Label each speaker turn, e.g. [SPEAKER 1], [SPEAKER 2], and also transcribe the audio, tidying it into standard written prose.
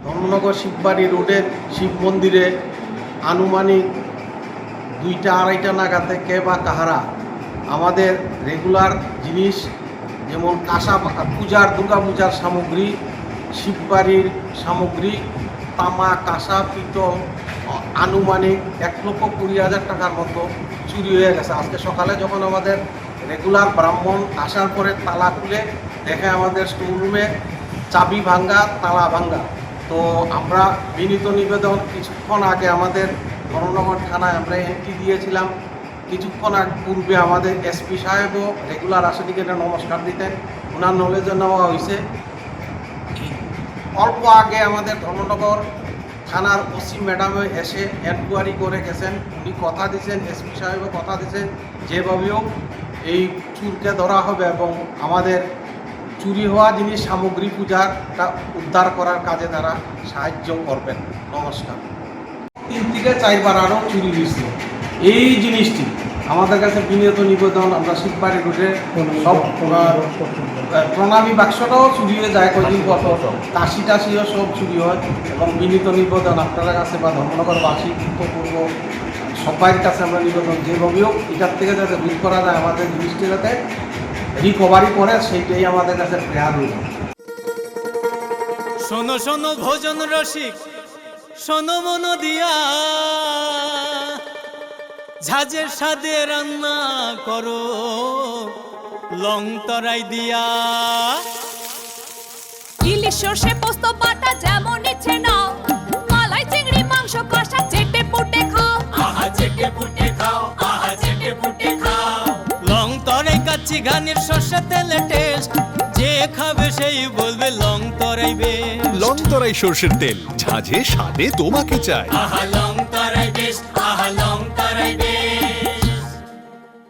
[SPEAKER 1] ধর্মনগর শিববাড়ি রোডের শিব মন্দিরে আনুমানিক 2টা-2:30 নাগাদ থেকে বা কাহারা আমাদের রেগুলার জিনিস যেমন কাঁসা পূজার দুর্গা পূজার সামগ্রী, শিববাড়ির সামগ্রী, তামা, কাঁসা, পিতল আনুমানিক 1,20,000 টাকার মতো চুরি হয়ে গেছে। আজকে সকালে যখন আমাদের রেগুলার ব্রাহ্মণ আসার পরে তালা খুলে দেখে আমাদের স্টোররুমে চাবি ভাঙ্গা, তালা ভাঙ্গা। তো আমরা বিনীত নিবেদন, কিছুক্ষণ আগে আমাদের ধর্মনগর থানায় আমরা এন্ট্রি দিয়েছিলাম। কিছুক্ষণ পূর্বে আমাদের এসপি সাহেবও রেগুলার আসে দিকে নমস্কার দিতেন, ওনার নলেজে নেওয়া হয়েছে। অল্প আগে আমাদের ধর্মনগর থানার ওসি ম্যাডামে এসে এনকোয়ারি করে গেছেন। উনি কথা দিয়েছেন, এসপি সাহেবও কথা দিয়েছেন যেভাবেও এই চুরকে ধরা হবে এবং আমাদের চুরি হওয়া জিনিস সামগ্রী পূজাটা উদ্ধার করার কাজে তারা সাহায্য করবেন। নমস্কার। 3 থেকে 4 বার আরও চুরি হয়েছিল। এই জিনিসটি আমাদের কাছে বিনীত নিবেদন, আমরা শিববাড়ি রোডে সব প্রণামী বাক্সটাও চুরি হয়ে যায় কয়েকদিন পর, কাশি-টাশিও সব চুরি হয় এবং বিনীত নিবেদন আপনার কাছে বা ধর্মনগরবাসী উত্তরপূর্ব সবাইয়ের কাছে আমরা নিবেদন যেভাবেও এটার থেকে যাতে দূর করা যায়, আমাদের জিনিসটি যাতে রিকভারি করে সেইটাই আমাদের কাছে প্রেয়ার রইল।
[SPEAKER 2] শোনো শোনো ভোজন রসিক, শোনো মন দিয়া, ঝাঁঝের স্বাদে রান্না করো লং তরাই দিয়া।
[SPEAKER 3] ইলিশ সর্ষে পোস্ত বাটা যেমন ইচ্ছে নাও, মালাই চিংড়ি মাংস কষা চেটে পুটে খাও,
[SPEAKER 2] আহা চেটে পুটে খাও, আহা চেটে পুটে খাও। লং তরাই কাচ্চি ঘানির সর্ষে তেলে টেস্ট, যে খাবে সেই বলবে লং তরাই বেশ।
[SPEAKER 4] লং তরাই সর্ষের তেল, ঝাঁঝে স্বাদে তোমাকে চাই।
[SPEAKER 2] আহা লং তরাই বেশ, আহা লং তরাই বেশ।